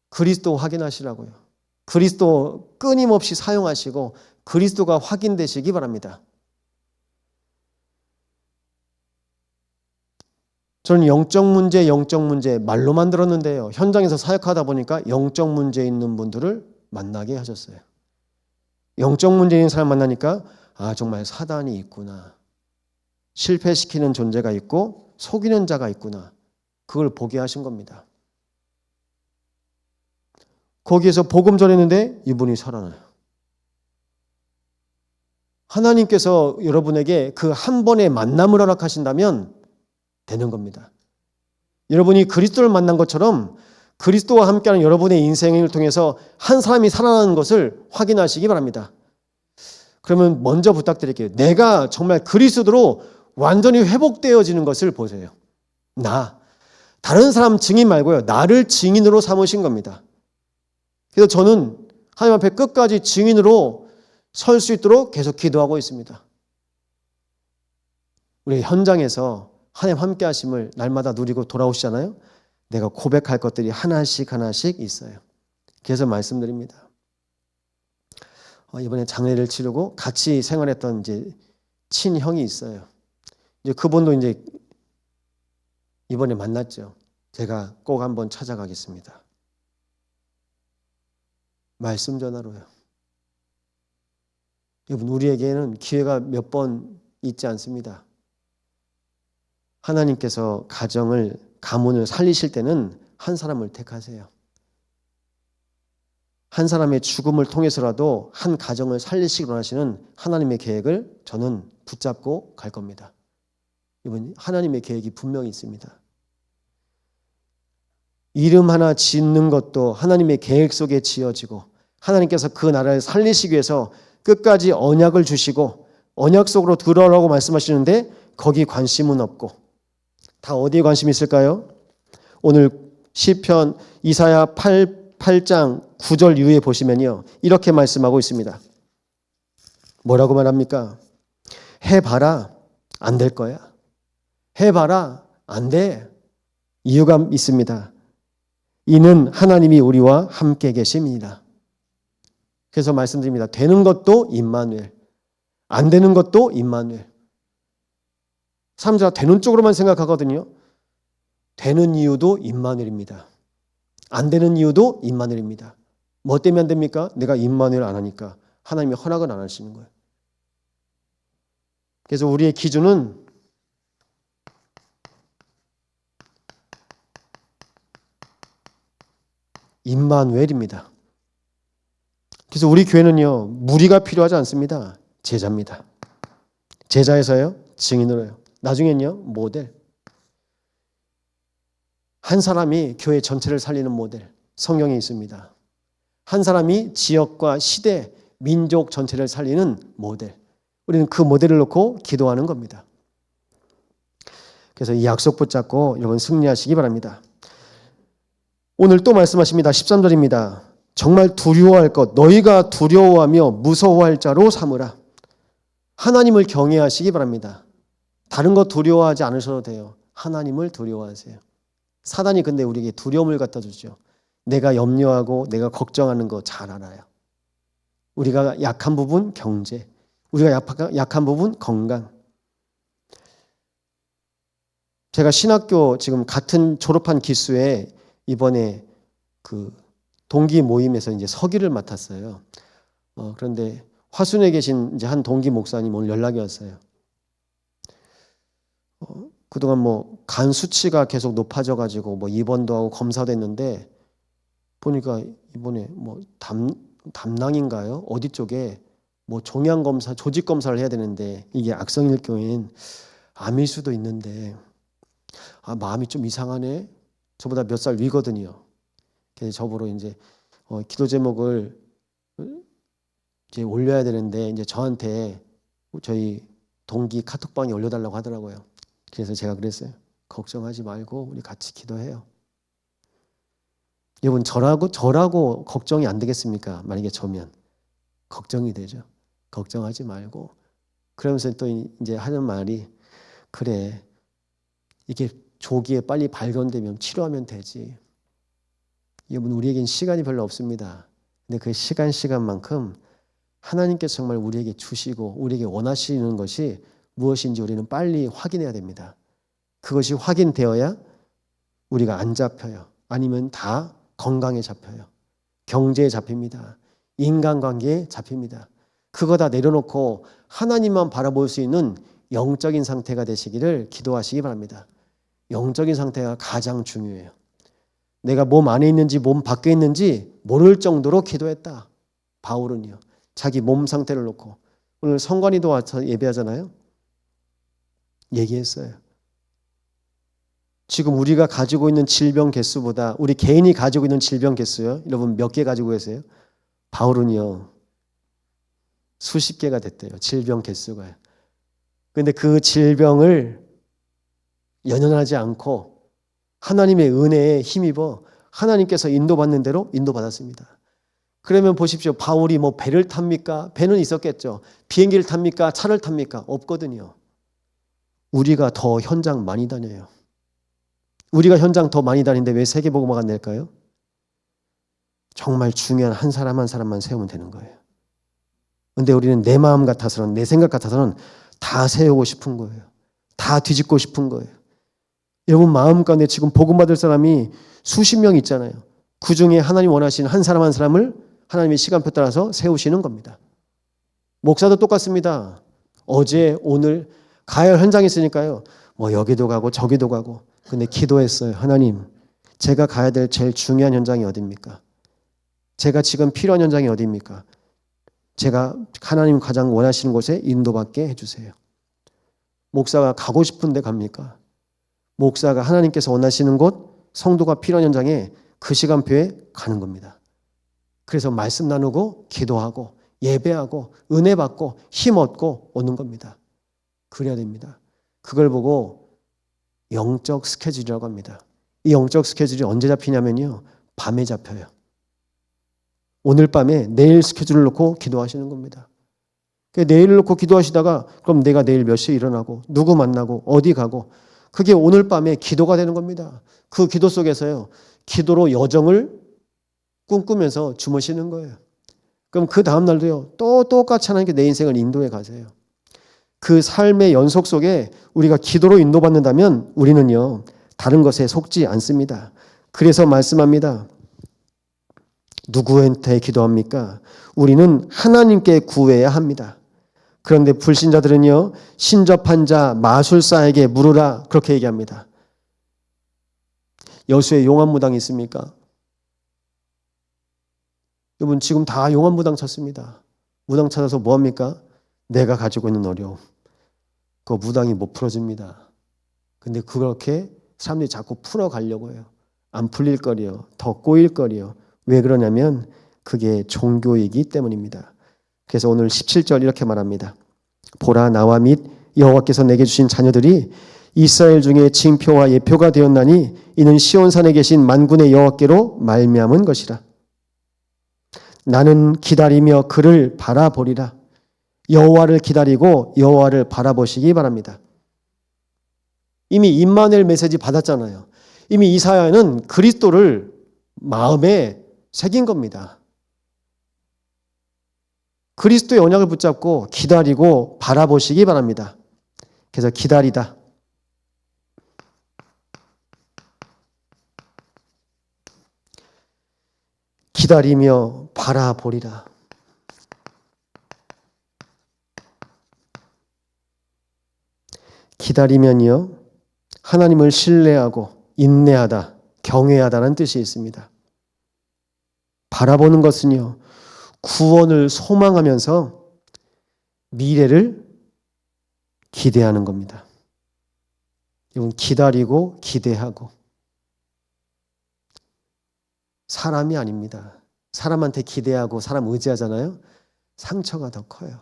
그리스도 확인하시라고요. 그리스도 끊임없이 사용하시고 그리스도가 확인되시기 바랍니다. 저는 영적 문제 말로만 들었는데요. 현장에서 사역하다 보니까 영적 문제 있는 분들을 만나게 하셨어요. 영적 문제 있는 사람 만나니까 아, 정말 사단이 있구나. 실패시키는 존재가 있고 속이는 자가 있구나. 그걸 보게 하신 겁니다. 거기에서 복음 전했는데 이분이 살아나요. 하나님께서 여러분에게 그 한 번의 만남을 허락하신다면 되는 겁니다. 여러분이 그리스도를 만난 것처럼 그리스도와 함께하는 여러분의 인생을 통해서 한 사람이 살아나는 것을 확인하시기 바랍니다. 그러면 먼저 부탁드릴게요. 내가 정말 그리스도로 완전히 회복되어지는 것을 보세요. 다른 사람 증인 말고요. 나를 증인으로 삼으신 겁니다. 그래서 저는 하나님 앞에 끝까지 증인으로 설 수 있도록 계속 기도하고 있습니다. 우리 현장에서 하나님 함께 하심을 날마다 누리고 돌아오시잖아요. 내가 고백할 것들이 하나씩 있어요. 그래서 말씀드립니다. 이번에 장례를 치르고 같이 생활했던 이제 친형이 있어요. 이제 그분도 이제 이번에 만났죠. 제가 꼭 한번 찾아가겠습니다. 말씀 전화로요. 여러분, 우리에게는 기회가 몇 번 있지 않습니다. 하나님께서 가문을 살리실 때는 한 사람을 택하세요. 한 사람의 죽음을 통해서라도 한 가정을 살리시기 원하시는 하나님의 계획을 저는 붙잡고 갈 겁니다. 이번 하나님의 계획이 분명히 있습니다. 이름 하나 짓는 것도 하나님의 계획 속에 지어지고 하나님께서 그 나라를 살리시기 위해서 끝까지 언약을 주시고 언약 속으로 들어오라고 말씀하시는데 거기 관심은 없고 다 어디에 관심이 있을까요? 오늘 시편 이사야 8장 9절 이후에 보시면요. 이렇게 말씀하고 있습니다. 뭐라고 말합니까? 해봐라. 안 될 거야. 해봐라. 안 돼. 이유가 있습니다. 이는 하나님이 우리와 함께 계심이니라. 그래서 말씀드립니다. 되는 것도 임마누엘, 안 되는 것도 임마누엘. 사람들이 되는 쪽으로만 생각하거든요. 되는 이유도 임마누엘입니다. 안 되는 이유도 임마누엘입니다. 뭐 때문에 안 됩니까? 내가 임마누엘 안 하니까. 하나님이 허락을 안 하시는 거예요. 그래서 우리의 기준은 임마누엘입니다. 그래서 우리 교회는요, 무리가 필요하지 않습니다. 제자입니다. 제자에서요, 증인으로요. 나중엔요, 모델. 한 사람이 교회 전체를 살리는 모델, 성경에 있습니다. 한 사람이 지역과 시대, 민족 전체를 살리는 모델. 우리는 그 모델을 놓고 기도하는 겁니다. 그래서 이 약속 붙잡고 여러분 승리하시기 바랍니다. 오늘 또 말씀하십니다. 13절입니다. 정말 두려워할 것, 너희가 두려워하며 무서워할 자로 삼으라. 하나님을 경외하시기 바랍니다. 다른 거 두려워하지 않으셔도 돼요. 하나님을 두려워하세요. 사단이 근데 우리에게 두려움을 갖다 주죠. 내가 염려하고 내가 걱정하는 거 잘 알아요. 우리가 약한 부분 경제, 우리가 약한 부분 건강. 제가 신학교 지금 같은 졸업한 기수에 이번에 그 동기 모임에서 이제 서기를 맡았어요. 그런데 화순에 계신 이제 한 동기 목사님 오늘 연락이 왔어요. 그동안 뭐 간 수치가 계속 높아져가지고 뭐 입원도 하고 검사도 했는데 보니까 이번에 뭐 담낭인가요? 어디 쪽에 뭐 종양 검사, 조직 검사를 해야 되는데 이게 악성일 경우에는 암일 수도 있는데 마음이 좀 이상하네. 저보다 몇 살 위거든요. 그래서 저보러 이제 기도 제목을 이제 올려야 되는데 이제 저한테 저희 동기 카톡방에 올려달라고 하더라고요. 그래서 제가 그랬어요. 걱정하지 말고 우리 같이 기도해요. 여러분 저라고 걱정이 안 되겠습니까? 만약에 저면 걱정이 되죠. 걱정하지 말고. 그러면서 또 이제 하는 말이 그래 이게 조기에 빨리 발견되면 치료하면 되지. 여러분 우리에겐 시간이 별로 없습니다. 근데 그 시간만큼 하나님께서 정말 우리에게 주시고 우리에게 원하시는 것이 무엇인지 우리는 빨리 확인해야 됩니다. 그것이 확인되어야 우리가 안 잡혀요. 아니면 다 건강에 잡혀요. 경제에 잡힙니다. 인간관계에 잡힙니다. 그거 다 내려놓고 하나님만 바라볼 수 있는 영적인 상태가 되시기를 기도하시기 바랍니다. 영적인 상태가 가장 중요해요. 내가 몸 안에 있는지 몸 밖에 있는지 모를 정도로 기도했다. 바울은요. 자기 몸 상태를 놓고 오늘 성관이도 와서 예배하잖아요. 얘기했어요. 지금 우리가 가지고 있는 질병 개수보다 우리 개인이 가지고 있는 질병 개수요. 여러분 몇 개 가지고 계세요? 바울은요. 수십 개가 됐대요. 질병 개수가요. 그런데 그 질병을 연연하지 않고 하나님의 은혜에 힘입어 하나님께서 인도받는 대로 인도받았습니다. 그러면 보십시오. 바울이 뭐 배를 탑니까? 배는 있었겠죠. 비행기를 탑니까? 차를 탑니까? 없거든요. 우리가 더 현장 많이 다녀요. 우리가 현장 더 많이 다니는데 왜 세계복음화가 안 될까요? 정말 중요한 한 사람 한 사람만 세우면 되는 거예요. 근데 우리는 내 마음 같아서는 내 생각 같아서는 다 세우고 싶은 거예요. 다 뒤집고 싶은 거예요. 여러분 마음 가운데 지금 복음 받을 사람이 수십 명 있잖아요. 그 중에 하나님 원하시는 한 사람 한 사람을 하나님의 시간표 따라서 세우시는 겁니다. 목사도 똑같습니다. 어제 오늘 가야 할 현장이 있으니까요. 뭐 여기도 가고 저기도 가고. 근데 기도했어요. 하나님, 제가 가야 될 제일 중요한 현장이 어디입니까? 제가 지금 필요한 현장이 어디입니까? 제가 하나님 가장 원하시는 곳에 인도받게 해주세요. 목사가 가고 싶은 데 갑니까? 목사가 하나님께서 원하시는 곳, 성도가 필요한 현장에 그 시간표에 가는 겁니다. 그래서 말씀 나누고 기도하고 예배하고 은혜 받고 힘 얻고 오는 겁니다. 그래야 됩니다. 그걸 보고 영적 스케줄이라고 합니다. 이 영적 스케줄이 언제 잡히냐면요. 밤에 잡혀요. 오늘 밤에 내일 스케줄을 놓고 기도하시는 겁니다. 내일을 놓고 기도하시다가 그럼 내가 내일 몇 시에 일어나고 누구 만나고 어디 가고 그게 오늘 밤에 기도가 되는 겁니다. 그 기도 속에서요. 기도로 여정을 꿈꾸면서 주무시는 거예요. 그럼 그 다음 날도요. 또 똑같이 하나님께 내 인생을 인도해 가세요. 그 삶의 연속 속에 우리가 기도로 인도받는다면 우리는요. 다른 것에 속지 않습니다. 그래서 말씀합니다. 누구한테 기도합니까? 우리는 하나님께 구해야 합니다. 그런데 불신자들은요. 신접한 자 마술사에게 물으라 그렇게 얘기합니다. 여수에 용암무당 있습니까? 여러분 지금 다 용암무당 찾습니다. 무당 찾아서 뭐합니까? 내가 가지고 있는 어려움. 그 무당이 못 풀어줍니다. 근데 그렇게 사람들이 자꾸 풀어가려고 해요. 안 풀릴 거리요. 더 꼬일 거리요. 왜 그러냐면 그게 종교이기 때문입니다. 그래서 오늘 17절 이렇게 말합니다. 보라 나와 및 여호와께서 내게 주신 자녀들이 이스라엘 중에 징표와 예표가 되었나니 이는 시온산에 계신 만군의 여호와께로 말미암은 것이라. 나는 기다리며 그를 바라보리라. 여호와를 기다리고 여호와를 바라보시기 바랍니다. 이미 임마누엘 메시지 받았잖아요. 이미 이사야는 그리스도를 마음에 새긴 겁니다. 그리스도의 언약을 붙잡고 기다리고 바라보시기 바랍니다. 그래서 기다리다. 기다리며 바라보리라. 기다리면요. 하나님을 신뢰하고 인내하다, 경외하다는 뜻이 있습니다. 바라보는 것은요. 구원을 소망하면서 미래를 기대하는 겁니다. 여러분, 기다리고 기대하고. 사람이 아닙니다. 사람한테 기대하고 사람 의지하잖아요. 상처가 더 커요.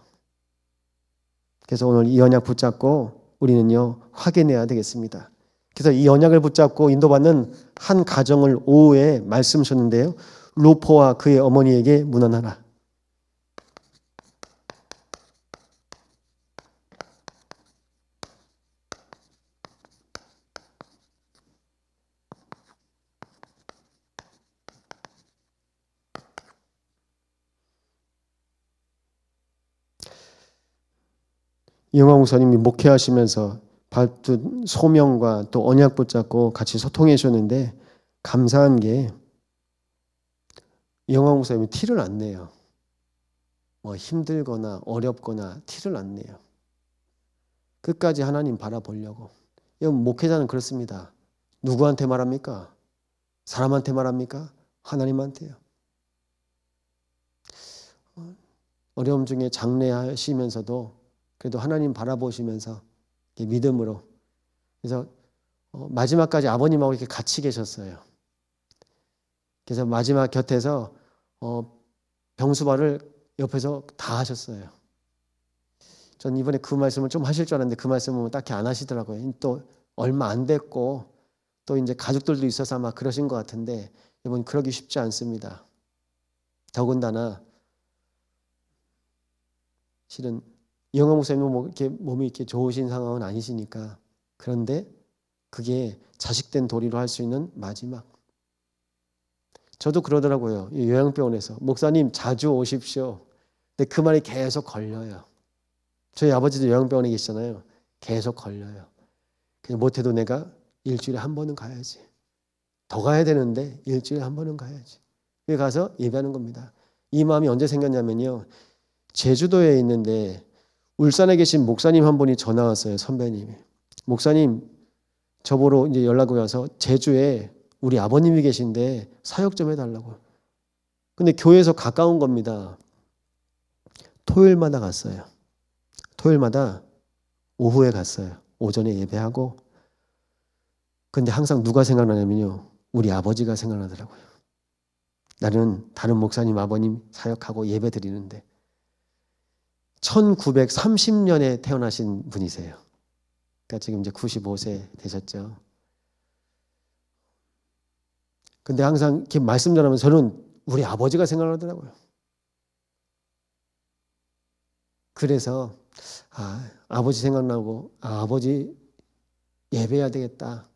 그래서 오늘 이 언약 붙잡고 우리는요, 확인해야 되겠습니다. 그래서 이 언약을 붙잡고 인도받는 한 가정을 오후에 말씀 주셨는데요. 루포와 그의 어머니에게 문안하라. 이영광 목사님이 목회하시면서 밟은 소명과 또 언약 붙잡고 같이 소통해 주셨는데 감사한 게 이영광 목사님이 티를 안 내요. 뭐 힘들거나 어렵거나 티를 안 내요. 끝까지 하나님 바라보려고. 여러분, 목회자는 그렇습니다. 누구한테 말합니까? 사람한테 말합니까? 하나님한테요. 어려움 중에 장래하시면서도 그래도 하나님 바라보시면서 믿음으로. 그래서 마지막까지 아버님하고 이렇게 같이 계셨어요. 그래서 마지막 곁에서 병수발을 옆에서 다 하셨어요. 전 이번에 그 말씀을 좀 하실 줄 알았는데 그 말씀은 딱히 안 하시더라고요. 또 얼마 안 됐고 또 이제 가족들도 있어서 아마 그러신 것 같은데 이번 그러기 쉽지 않습니다. 더군다나 실은 이영광 목사님은 뭐 이렇게 몸이 이렇게 좋으신 상황은 아니시니까 그런데 그게 자식된 도리로 할 수 있는 마지막. 저도 그러더라고요. 요양병원에서 목사님 자주 오십시오. 근데 그 말이 계속 걸려요. 저희 아버지도 요양병원에 계시잖아요. 계속 걸려요. 그냥 못해도 내가 일주일에 한 번은 가야지. 더 가야 되는데 일주일에 한 번은 가야지. 그래 가서 예배하는 겁니다. 이 마음이 언제 생겼냐면요. 제주도에 있는데 울산에 계신 목사님 한 분이 전화 왔어요. 선배님이. 목사님 저보러 이제 연락이 와서 제주에 우리 아버님이 계신데 사역 좀 해달라고. 근데 교회에서 가까운 겁니다. 토요일마다 갔어요. 토요일마다 오후에 갔어요. 오전에 예배하고. 근데 항상 누가 생각나냐면요. 우리 아버지가 생각나더라고요. 나는 다른 목사님 아버님 사역하고 예배 드리는데 1930년에 태어나신 분이세요. 그러니까 지금 이제 95세 되셨죠. 근데 항상 이렇게 말씀 전하면 저는 우리 아버지가 생각나더라고요. 그래서 아버지 생각나고 아버지 예배해야 되겠다.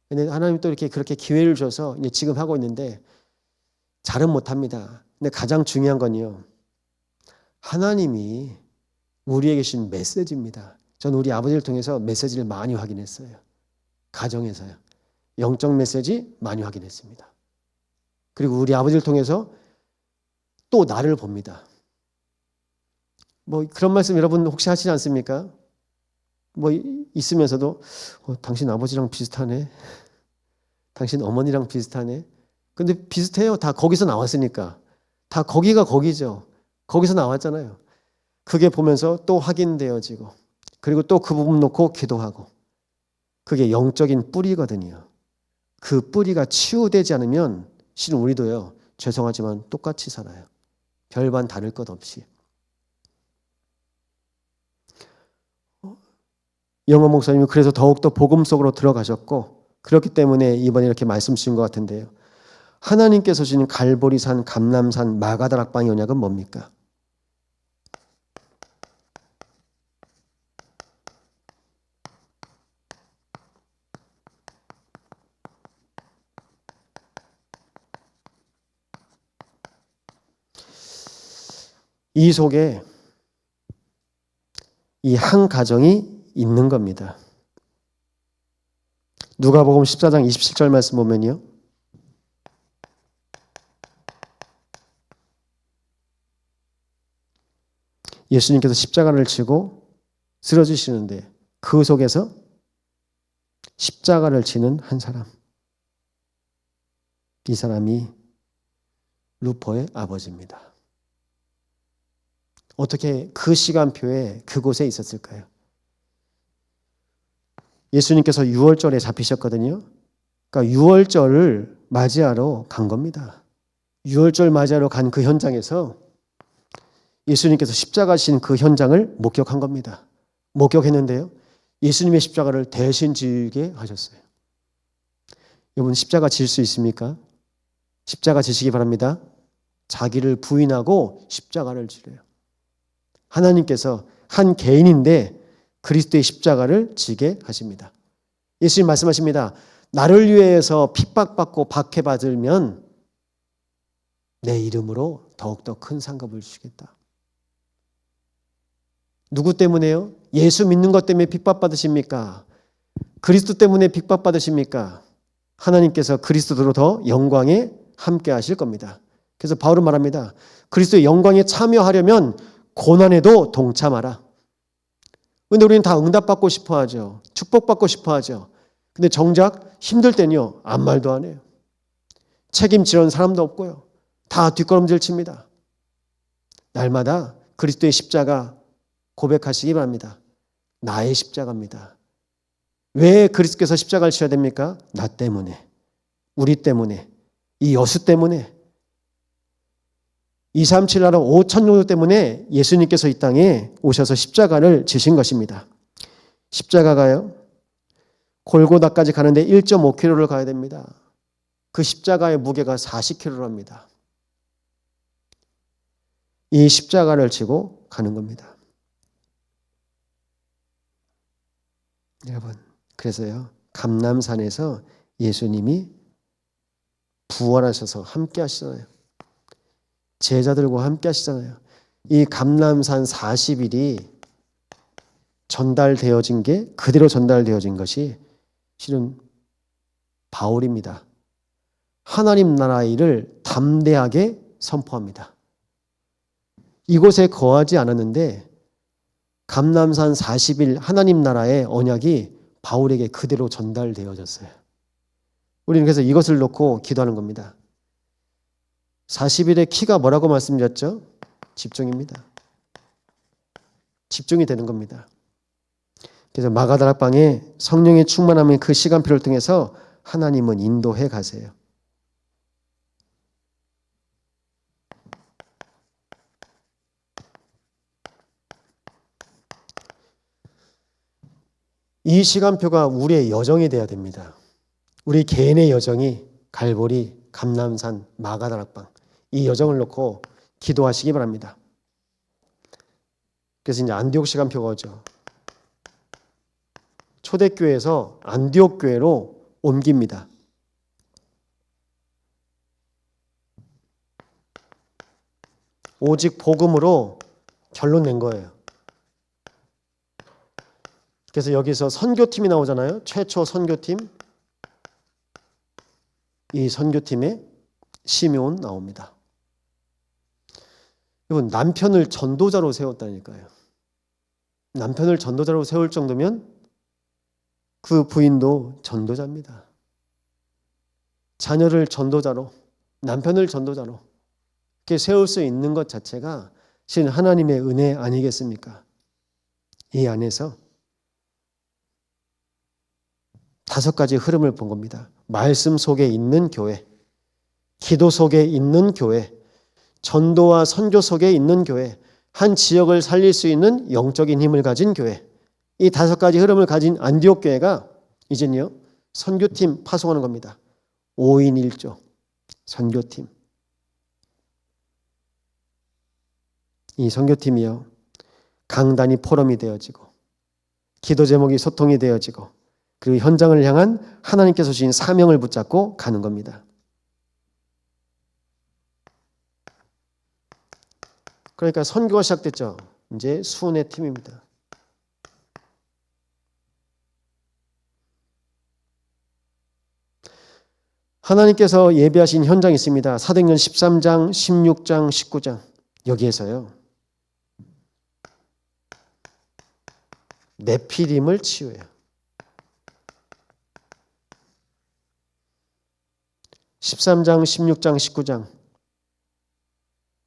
근데 하나님 또 이렇게 그렇게 기회를 줘서 이제 지금 하고 있는데 잘은 못합니다. 근데 가장 중요한 건요. 하나님이 우리에게 주신 메시지입니다. 저는 우리 아버지를 통해서 메시지를 많이 확인했어요. 가정에서요. 영적 메시지 많이 확인했습니다. 그리고 우리 아버지를 통해서 또 나를 봅니다. 뭐 그런 말씀 여러분 혹시 하시지 않습니까? 뭐 있으면서도 당신 아버지랑 비슷하네. 당신 어머니랑 비슷하네. 근데 비슷해요. 다 거기서 나왔으니까. 다 거기가 거기죠. 거기서 나왔잖아요. 그게 보면서 또 확인되어지고 그리고 또 그 부분 놓고 기도하고 그게 영적인 뿌리거든요. 그 뿌리가 치유되지 않으면 실은 우리도요. 죄송하지만 똑같이 살아요. 별반 다를 것 없이. 영호 목사님이 그래서 더욱더 복음 속으로 들어가셨고 그렇기 때문에 이번에 이렇게 말씀 주신 것 같은데요. 하나님께서 주신 갈보리산, 감람산, 마가다락방의 언약은 뭡니까? 이 속에 이 한 가정이 있는 겁니다. 누가복음 14장 27절 말씀 보면요. 예수님께서 십자가를 지고 쓰러지시는데 그 속에서 십자가를 지는 한 사람. 이 사람이 루포의 아버지입니다. 어떻게 그 시간표에 그곳에 있었을까요? 예수님께서 유월절에 잡히셨거든요. 그러니까 유월절을 맞이하러 간 겁니다. 유월절 맞이하러 간 그 현장에서 예수님께서 십자가 지신 그 현장을 목격한 겁니다. 목격했는데요. 예수님의 십자가를 대신 지게 하셨어요. 여러분 십자가 질 수 있습니까? 십자가 지시기 바랍니다. 자기를 부인하고 십자가를 지래요. 하나님께서 한 개인인데 그리스도의 십자가를 지게 하십니다. 예수님 말씀하십니다. 나를 위해서 핍박받고 박해받으면 내 이름으로 더욱더 큰 상급을 주시겠다. 누구 때문에요? 예수 믿는 것 때문에 핍박받으십니까? 그리스도 때문에 핍박받으십니까? 하나님께서 그리스도로 더 영광에 함께 하실 겁니다. 그래서 바울은 말합니다. 그리스도의 영광에 참여하려면 고난에도 동참하라. 그런데 우리는 다 응답받고 싶어 하죠. 축복받고 싶어 하죠. 근데 정작 힘들 때는요. 아무 말도 안 해요. 책임지는 사람도 없고요. 다 뒷걸음질 칩니다. 날마다 그리스도의 십자가 고백하시기 바랍니다. 나의 십자가입니다. 왜 그리스도께서 십자가를 지어야 됩니까? 나 때문에, 우리 때문에, 이 여수 때문에, 237 나라 5천 종족 때문에 예수님께서 이 땅에 오셔서 십자가를 지신 것입니다. 십자가가요. 골고다까지 가는데 1.5km를 가야 됩니다. 그 십자가의 무게가 40kg랍니다. 이 십자가를 지고 가는 겁니다. 여러분, 그래서요. 감람산에서 예수님이 부활하셔서 함께 하시잖아요. 제자들과 함께 하시잖아요. 이 감람산 40일이 전달되어진 게 그대로 전달되어진 것이 실은 바울입니다. 하나님 나라의 일을 담대하게 선포합니다. 이곳에 거하지 않았는데 감람산 40일 하나님 나라의 언약이 바울에게 그대로 전달되어졌어요. 우리는 그래서 이것을 놓고 기도하는 겁니다. 40일의 키가 뭐라고 말씀드렸죠? 집중입니다. 집중이 되는 겁니다. 그래서 마가다락방에 성령의 충만함의 그 시간표를 통해서 하나님은 인도해 가세요. 이 시간표가 우리의 여정이 돼야 됩니다. 우리 개인의 여정이 갈보리, 감람산, 마가다락방 이 여정을 놓고 기도하시기 바랍니다. 그래서 이제 안디옥 시간표가 오죠. 초대교회에서 안디옥 교회로 옮깁니다. 오직 복음으로 결론 낸 거예요. 그래서 여기서 선교팀이 나오잖아요. 최초 선교팀. 이 선교팀에 시므온 나옵니다. 여러분, 남편을 전도자로 세웠다니까요. 남편을 전도자로 세울 정도면 그 부인도 전도자입니다. 자녀를 전도자로, 남편을 전도자로 이렇게 세울 수 있는 것 자체가 신 하나님의 은혜 아니겠습니까? 이 안에서 5가지 흐름을 본 겁니다. 말씀 속에 있는 교회, 기도 속에 있는 교회, 전도와 선교 속에 있는 교회, 한 지역을 살릴 수 있는 영적인 힘을 가진 교회. 이 5가지 흐름을 가진 안디옥 교회가 이제는요 선교팀 파송하는 겁니다. 5인 1조 선교팀. 이 선교팀이요 강단이 포럼이 되어지고 기도 제목이 소통이 되어지고 그리고 현장을 향한 하나님께서 주신 사명을 붙잡고 가는 겁니다. 그러니까 선교가 시작됐죠. 이제 수훈의 팀입니다. 하나님께서 예비하신 현장이 있습니다. 사도행전 13장, 16장, 19장 여기에서요. 네피림을 치유해요. 13장, 16장, 19장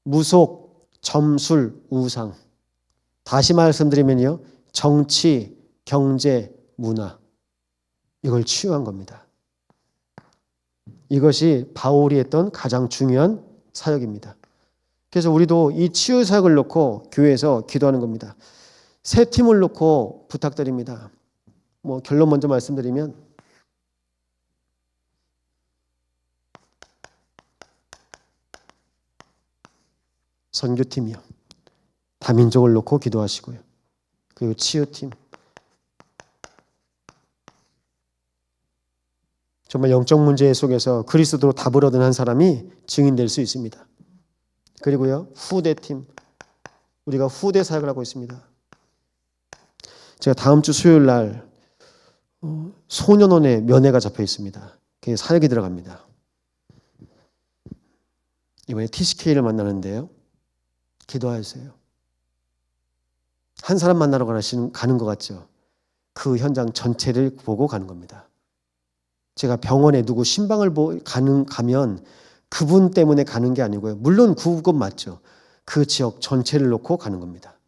무속, 점술, 우상. 다시 말씀드리면요. 정치, 경제, 문화. 이걸 치유한 겁니다. 이것이 바울이 했던 가장 중요한 사역입니다. 그래서 우리도 이 치유 사역을 놓고 교회에서 기도하는 겁니다. 세 팀을 놓고 부탁드립니다. 결론 먼저 말씀드리면 선교팀이요. 다민족을 놓고 기도하시고요. 그리고 치유팀. 정말 영적 문제 속에서 그리스도로 답을 얻은 한 사람이 증인될 수 있습니다. 그리고요, 후대팀. 우리가 후대 사역을 하고 있습니다. 제가 다음 주 수요일 날 소년원에 면회가 잡혀 있습니다. 그게 사역이 들어갑니다. 이번에 TCK를 만나는데요. 기도하세요. 한 사람 만나러 가는 것 같죠? 그 현장 전체를 보고 가는 겁니다. 제가 병원에 누구 신방을 가면 그분 때문에 가는 게 아니고요. 물론 그건 맞죠. 그 지역 전체를 놓고 가는 겁니다.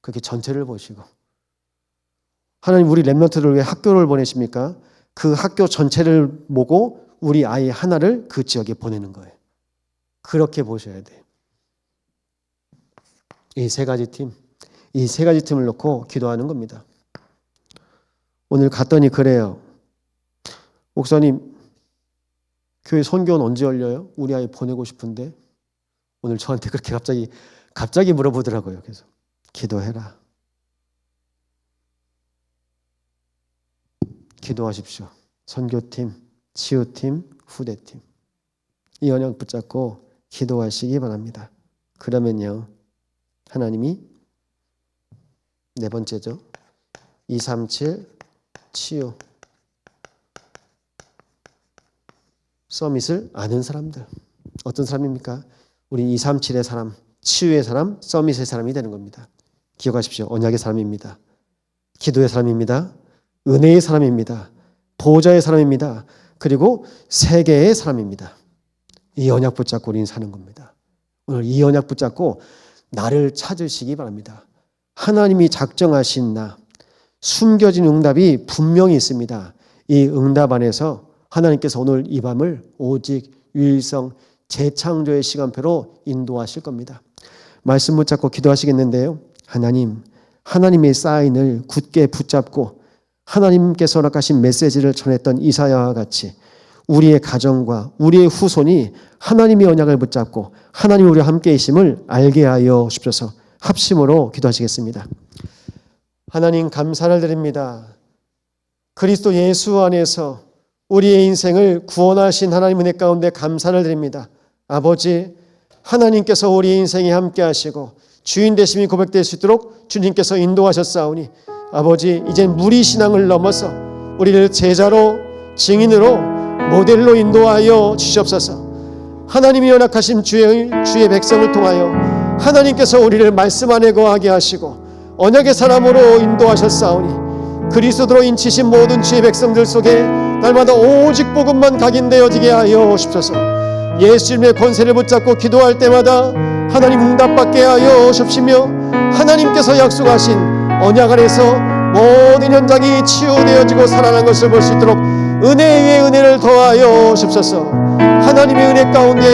그렇게 전체를 보시고. 하나님 우리 렘넌트를 왜 학교를 보내십니까? 그 학교 전체를 보고 우리 아이 하나를 그 지역에 보내는 거예요. 그렇게 보셔야 돼요. 이 세 가지 팀을 놓고 기도하는 겁니다. 오늘 갔더니 그래요. 목사님, 교회 선교는 언제 열려요? 우리 아이 보내고 싶은데. 오늘 저한테 그렇게 갑자기 물어보더라고요. 그래서 기도해라. 기도하십시오. 선교팀, 치유팀, 후대팀. 이 언약 붙잡고 기도하시기 바랍니다. 그러면요, 하나님이 네 번째죠. 237 치유. 서밋을 아는 사람들. 어떤 사람입니까? 우리 237의 사람, 치유의 사람, 서밋의 사람이 되는 겁니다. 기억하십시오. 언약의 사람입니다. 기도의 사람입니다. 은혜의 사람입니다. 보호자의 사람입니다. 그리고 세계의 사람입니다. 이 언약 붙잡고 우리는 사는 겁니다. 오늘 이 언약 붙잡고 나를 찾으시기 바랍니다. 하나님이 작정하신 나, 숨겨진 응답이 분명히 있습니다. 이 응답 안에서 하나님께서 오늘 이 밤을 오직 유일성 재창조의 시간표로 인도하실 겁니다. 말씀 붙잡고 기도하시겠는데요. 하나님의 사인을 굳게 붙잡고 하나님께서 허락하신 메시지를 전했던 이사야와 같이 우리의 가정과 우리의 후손이 하나님의 언약을 붙잡고 하나님 우리와 함께 계심을 알게 하여 주옵소서. 합심으로 기도하시겠습니다. 하나님 감사를 드립니다. 그리스도 예수 안에서 우리의 인생을 구원하신 하나님 은혜 가운데 감사를 드립니다. 아버지, 하나님께서 우리의 인생에 함께 하시고 주인 되심이 고백될 수 있도록 주님께서 인도하셨사오니 아버지, 이제 무리신앙을 넘어서 우리를 제자로, 증인으로, 모델로 인도하여 주시옵소서. 하나님이 연약하신 주의 백성을 통하여 하나님께서 우리를 말씀 안에 거하게 하시고 언약의 사람으로 인도하셨사오니 그리스도로 인치신 모든 주의 백성들 속에 날마다 오직 복음만 각인되어지게 하여 주옵소서. 예수님의 권세를 붙잡고 기도할 때마다 하나님 응답받게 하여 주옵시며 하나님께서 약속하신 언약 안에서 모든 현장이 치유되어지고 살아난 것을 볼 수 있도록 은혜 위에 은혜를 더하여 주옵소서. 하나님의 은혜 가운데